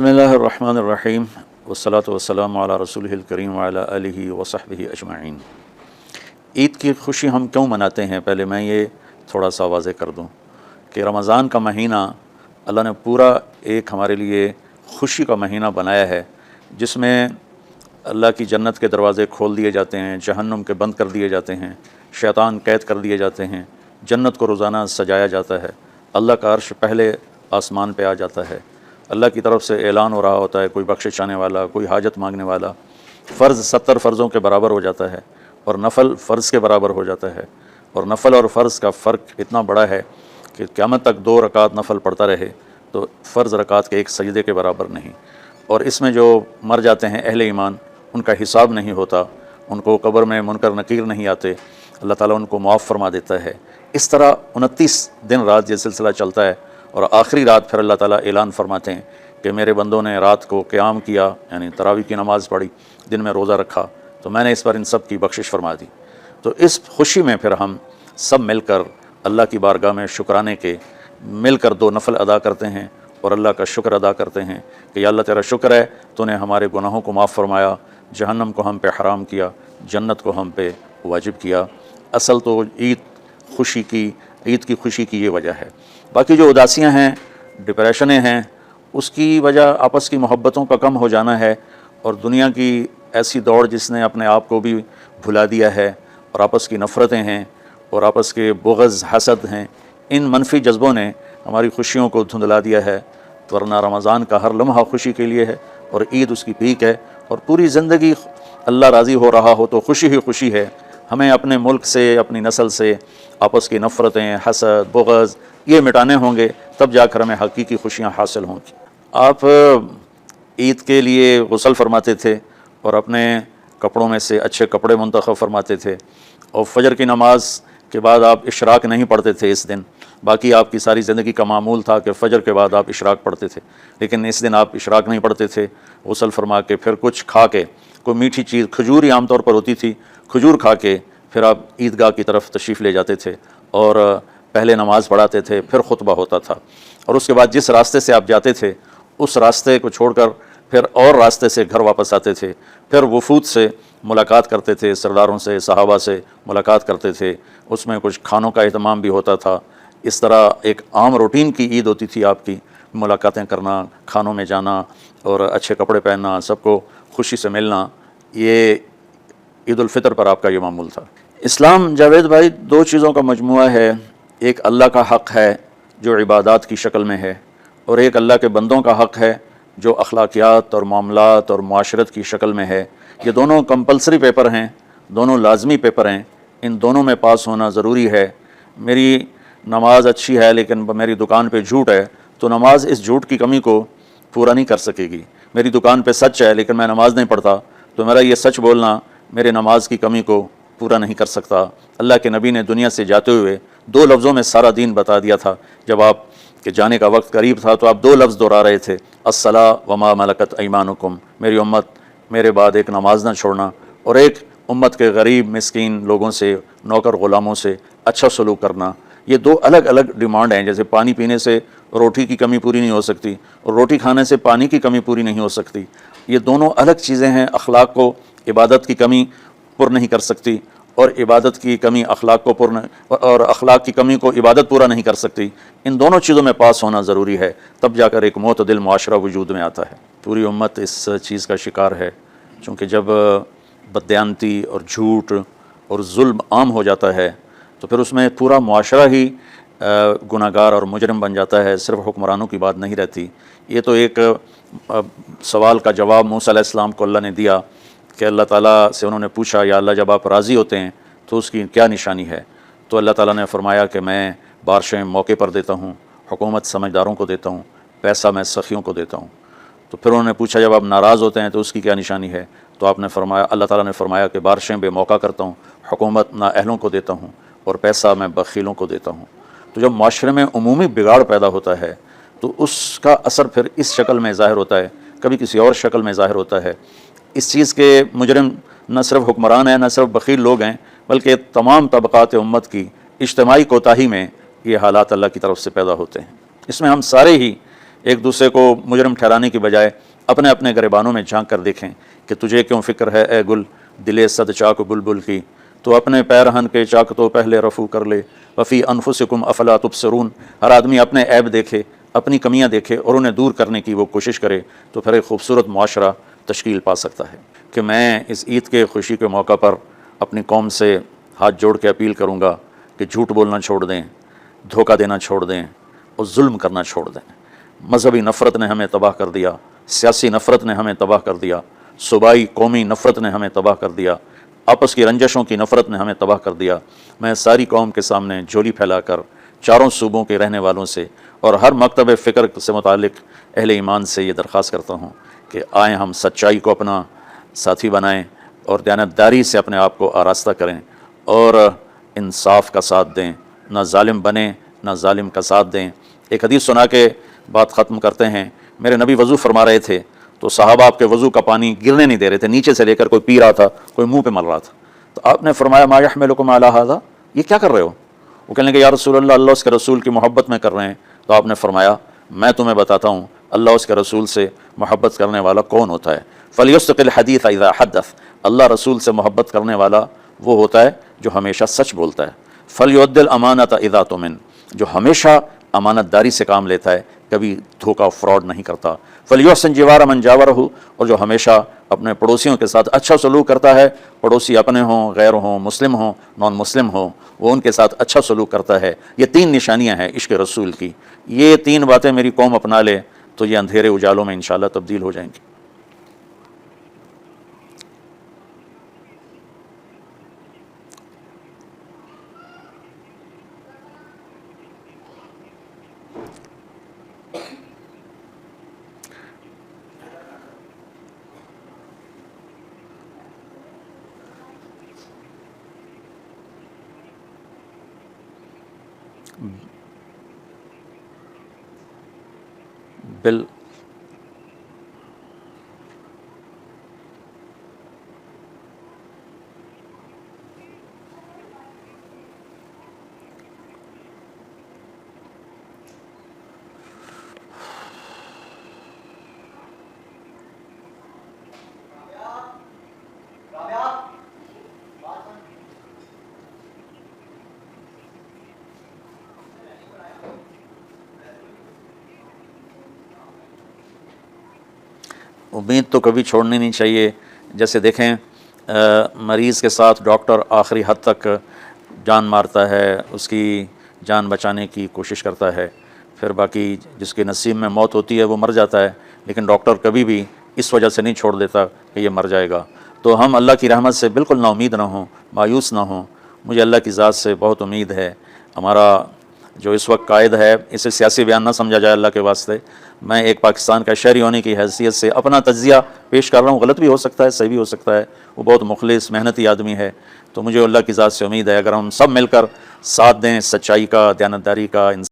بسم اللہ الرحمن الرحیم والصلاة والسلام علی رسولہ الکریم وعلی آلہ وصحبہ اجمعین۔ عید کی خوشی ہم کیوں مناتے ہیں؟ پہلے میں یہ تھوڑا سا واضح کر دوں کہ رمضان کا مہینہ اللہ نے پورا ایک ہمارے لیے خوشی کا مہینہ بنایا ہے، جس میں اللہ کی جنت کے دروازے کھول دیے جاتے ہیں، جہنم کے بند کر دیے جاتے ہیں، شیطان قید کر دیے جاتے ہیں، جنت کو روزانہ سجایا جاتا ہے، اللہ کا عرش پہلے آسمان پہ آ جاتا ہے، اللہ کی طرف سے اعلان ہو رہا ہوتا ہے، کوئی بخشش چاہنے والا، کوئی حاجت مانگنے والا، فرض 70 فرضوں کے برابر ہو جاتا ہے اور نفل فرض کے برابر ہو جاتا ہے، اور نفل اور فرض کا فرق اتنا بڑا ہے کہ قیامت تک 2 رکعت نفل پڑھتا رہے تو فرض رکعت کے ایک سجدے کے برابر نہیں۔ اور اس میں جو مر جاتے ہیں اہل ایمان، ان کا حساب نہیں ہوتا، ان کو قبر میں منکر نکیر نہیں آتے، اللہ تعالیٰ ان کو معاف فرما دیتا ہے۔ اس طرح 29 دن رات یہ سلسلہ چلتا ہے، اور آخری رات پھر اللہ تعالیٰ اعلان فرماتے ہیں کہ میرے بندوں نے رات کو قیام کیا، یعنی تراویح کی نماز پڑھی، دن میں روزہ رکھا، تو میں نے اس پر ان سب کی بخشش فرما دی۔ تو اس خوشی میں پھر ہم سب مل کر اللہ کی بارگاہ میں شکرانے کے مل کر 2 نفل ادا کرتے ہیں اور اللہ کا شکر ادا کرتے ہیں کہ یا اللہ تیرا شکر ہے، تو نے ہمارے گناہوں کو معاف فرمایا، جہنم کو ہم پہ حرام کیا، جنت کو ہم پہ واجب کیا۔ اصل تو عید کی خوشی کی یہ وجہ ہے۔ باقی جو اداسیاں ہیں، ڈپریشنیں ہیں، اس کی وجہ آپس کی محبتوں کا کم ہو جانا ہے، اور دنیا کی ایسی دوڑ جس نے اپنے آپ کو بھی بھلا دیا ہے، اور آپس کی نفرتیں ہیں اور آپس کے بغض حسد ہیں، ان منفی جذبوں نے ہماری خوشیوں کو دھندلا دیا ہے، ورنہ رمضان کا ہر لمحہ خوشی کے لیے ہے اور عید اس کی پیک ہے، اور پوری زندگی اللہ راضی ہو رہا ہو تو خوشی ہی خوشی ہے۔ ہمیں اپنے ملک سے، اپنی نسل سے آپس کی نفرتیں، حسد، بغض یہ مٹانے ہوں گے، تب جا کر ہمیں حقیقی خوشیاں حاصل ہوں گی۔ آپ عید کے لیے غسل فرماتے تھے اور اپنے کپڑوں میں سے اچھے کپڑے منتخب فرماتے تھے، اور فجر کی نماز کے بعد آپ اشراق نہیں پڑھتے تھے اس دن، باقی آپ کی ساری زندگی کا معمول تھا کہ فجر کے بعد آپ اشراق پڑھتے تھے، لیکن اس دن آپ اشراق نہیں پڑھتے تھے، غسل فرما کے پھر کچھ کھا کے، کوئی میٹھی چیز، کھجور ہی عام طور پر ہوتی تھی، کھجور کھا کے پھر آپ عیدگاہ کی طرف تشریف لے جاتے تھے، اور پہلے نماز پڑھاتے تھے، پھر خطبہ ہوتا تھا، اور اس کے بعد جس راستے سے آپ جاتے تھے اس راستے کو چھوڑ کر پھر اور راستے سے گھر واپس آتے تھے، پھر وفود سے ملاقات کرتے تھے، سرداروں سے، صحابہ سے ملاقات کرتے تھے، اس میں کچھ کھانوں کا اہتمام بھی ہوتا تھا۔ اس طرح ایک عام روٹین کی عید ہوتی تھی آپ کی، ملاقاتیں کرنا، کھانوں میں جانا اور اچھے کپڑے پہننا، سب کو خوشی سے ملنا، یہ عید الفطر پر آپ کا یہ معمول تھا۔ اسلام جاوید بھائی 2 چیزوں کا مجموعہ ہے، ایک اللہ کا حق ہے جو عبادات کی شکل میں ہے، اور ایک اللہ کے بندوں کا حق ہے جو اخلاقیات اور معاملات اور معاشرت کی شکل میں ہے۔ یہ دونوں کمپلسری پیپر ہیں، دونوں لازمی پیپر ہیں، ان دونوں میں پاس ہونا ضروری ہے۔ میری نماز اچھی ہے لیکن میری دکان پہ جھوٹ ہے، تو نماز اس جھوٹ کی کمی کو پورا نہیں کر سکے گی۔ میری دکان پہ سچ ہے لیکن میں نماز نہیں پڑھتا، تو میرا یہ سچ بولنا میرے نماز کی کمی کو پورا نہیں کر سکتا۔ اللہ کے نبی نے دنیا سے جاتے ہوئے 2 لفظوں میں سارا دین بتا دیا تھا۔ جب آپ کے جانے کا وقت قریب تھا تو آپ 2 لفظ دہرا رہے تھے، الصلاۃ وما ملکت ایمانکم، میری امت میرے بعد ایک نماز نہ چھوڑنا، اور ایک امت کے غریب مسکین لوگوں سے، نوکر غلاموں سے اچھا سلوک کرنا۔ یہ 2 الگ الگ ڈیمانڈ ہیں، جیسے پانی پینے سے روٹی کی کمی پوری نہیں ہو سکتی اور روٹی کھانے سے پانی کی کمی پوری نہیں ہو سکتی، یہ دونوں الگ چیزیں ہیں۔ اخلاق کو عبادت کی کمی پر نہیں کر سکتی، اور عبادت کی کمی اخلاق کو اور اخلاق کی کمی کو عبادت پورا نہیں کر سکتی۔ ان دونوں چیزوں میں پاس ہونا ضروری ہے، تب جا کر ایک معتدل معاشرہ وجود میں آتا ہے۔ پوری امت اس چیز کا شکار ہے، چونکہ جب بددیانتی اور جھوٹ اور ظلم عام ہو جاتا ہے تو پھر اس میں پورا معاشرہ ہی گناہ گار اور مجرم بن جاتا ہے، صرف حکمرانوں کی بات نہیں رہتی۔ یہ تو ایک سوال کا جواب موسیٰ علیہ السلام کو اللہ نے دیا کہ اللہ تعالیٰ سے انہوں نے پوچھا، یا اللہ جب آپ راضی ہوتے ہیں تو اس کی کیا نشانی ہے؟ تو اللہ تعالیٰ نے فرمایا کہ میں بارشیں موقع پر دیتا ہوں، حکومت سمجھداروں کو دیتا ہوں، پیسہ میں سخیوں کو دیتا ہوں۔ تو پھر انہوں نے پوچھا جب آپ ناراض ہوتے ہیں تو اس کی کیا نشانی ہے؟ تو آپ نے فرمایا، اللہ تعالیٰ نے فرمایا کہ بارشیں بے موقع کرتا ہوں، حکومت نااہلوں کو دیتا ہوں، اور پیسہ میں بخیلوں کو دیتا ہوں۔ تو جب معاشرے میں عمومی بگاڑ پیدا ہوتا ہے تو اس کا اثر پھر اس شکل میں ظاہر ہوتا ہے، کبھی کسی اور شکل میں ظاہر ہوتا ہے۔ اس چیز کے مجرم نہ صرف حکمران ہیں، نہ صرف بخیل لوگ ہیں، بلکہ تمام طبقات امت کی اجتماعی کوتاہی میں یہ حالات اللہ کی طرف سے پیدا ہوتے ہیں۔ اس میں ہم سارے ہی ایک دوسرے کو مجرم ٹھہرانے کی بجائے اپنے اپنے گریبانوں میں جھانک کر دیکھیں کہ تجھے کیوں فکر ہے اے گل دلے صد چاک بلبل کی، تو اپنے پیرہن کے چاک تو پہلے رفو کر لے، وفی انفسکم افلا تبصرون۔ ہر آدمی اپنے عیب دیکھے، اپنی کمیاں دیکھے اور انہیں دور کرنے کی وہ کوشش کرے، تو پھر ایک خوبصورت معاشرہ تشکیل پا سکتا ہے۔ کہ میں اس عید کے خوشی کے موقع پر اپنی قوم سے ہاتھ جوڑ کے اپیل کروں گا کہ جھوٹ بولنا چھوڑ دیں، دھوکہ دینا چھوڑ دیں اور ظلم کرنا چھوڑ دیں۔ مذہبی نفرت نے ہمیں تباہ کر دیا، سیاسی نفرت نے ہمیں تباہ کر دیا، صوبائی قومی نفرت نے ہمیں تباہ کر دیا، آپس کی رنجشوں کی نفرت نے ہمیں تباہ کر دیا۔ میں ساری قوم کے سامنے جھولی پھیلا کر چاروں صوبوں کے رہنے والوں سے اور ہر مکتب فکر سے متعلق اہل ایمان سے یہ درخواست کرتا ہوں کہ آئیں ہم سچائی کو اپنا ساتھی بنائیں اور دیانتداری سے اپنے آپ کو آراستہ کریں اور انصاف کا ساتھ دیں، نہ ظالم بنیں نہ ظالم کا ساتھ دیں۔ ایک حدیث سنا کے بات ختم کرتے ہیں۔ میرے نبی وضو فرما رہے تھے تو صحابہ آپ کے وضو کا پانی گرنے نہیں دے رہے تھے، نیچے سے لے کر کوئی پی رہا تھا، کوئی منہ پہ مل رہا تھا، تو آپ نے فرمایا ما یحملکم علی ھذا، یہ کیا کر رہے ہو؟ وہ کہنے لگے یا رسول اللہ، اللہ اس کے رسول کی محبت میں کر رہے ہیں۔ تو آپ نے فرمایا میں تمہیں بتاتا ہوں اللہ اس کے رسول سے محبت کرنے والا کون ہوتا ہے۔ فلیصدق الحدیث اذا حدث، اللہ رسول سے محبت کرنے والا وہ ہوتا ہے جو ہمیشہ سچ بولتا ہے۔ فلیؤدی الامانۃ اذا تؤمن، جو ہمیشہ امانت داری سے کام لیتا ہے، کبھی دھوکہ فراڈ نہیں کرتا۔ فلیحسن جوار من جاورہ، اور جو ہمیشہ اپنے پڑوسیوں کے ساتھ اچھا سلوک کرتا ہے، پڑوسی اپنے ہوں، غیر ہوں، مسلم ہوں، نان مسلم ہوں، وہ ان کے ساتھ اچھا سلوک کرتا ہے۔ یہ تین نشانیاں ہیں عشق رسول کی، یہ تین باتیں میری قوم اپنا لے تو یہ اندھیرے اجالوں میں انشاءاللہ تبدیل ہو جائیں گی۔ بل امید تو کبھی چھوڑنی نہیں چاہیے۔ جیسے دیکھیں مریض کے ساتھ ڈاکٹر آخری حد تک جان مارتا ہے، اس کی جان بچانے کی کوشش کرتا ہے، پھر باقی جس کے نصیب میں موت ہوتی ہے وہ مر جاتا ہے، لیکن ڈاکٹر کبھی بھی اس وجہ سے نہیں چھوڑ دیتا کہ یہ مر جائے گا۔ تو ہم اللہ کی رحمت سے بالکل نا امید نہ ہوں، مایوس نہ ہوں۔ مجھے اللہ کی ذات سے بہت امید ہے۔ ہمارا جو اس وقت قائد ہے، اسے سیاسی بیان نہ سمجھا جائے اللہ کے واسطے، میں ایک پاکستان کا شہری ہونے کی حیثیت سے اپنا تجزیہ پیش کر رہا ہوں، غلط بھی ہو سکتا ہے، صحیح بھی ہو سکتا ہے۔ وہ بہت مخلص محنتی آدمی ہے، تو مجھے اللہ کی ذات سے امید ہے اگر ہم سب مل کر ساتھ دیں سچائی کا، دیانتداری کا،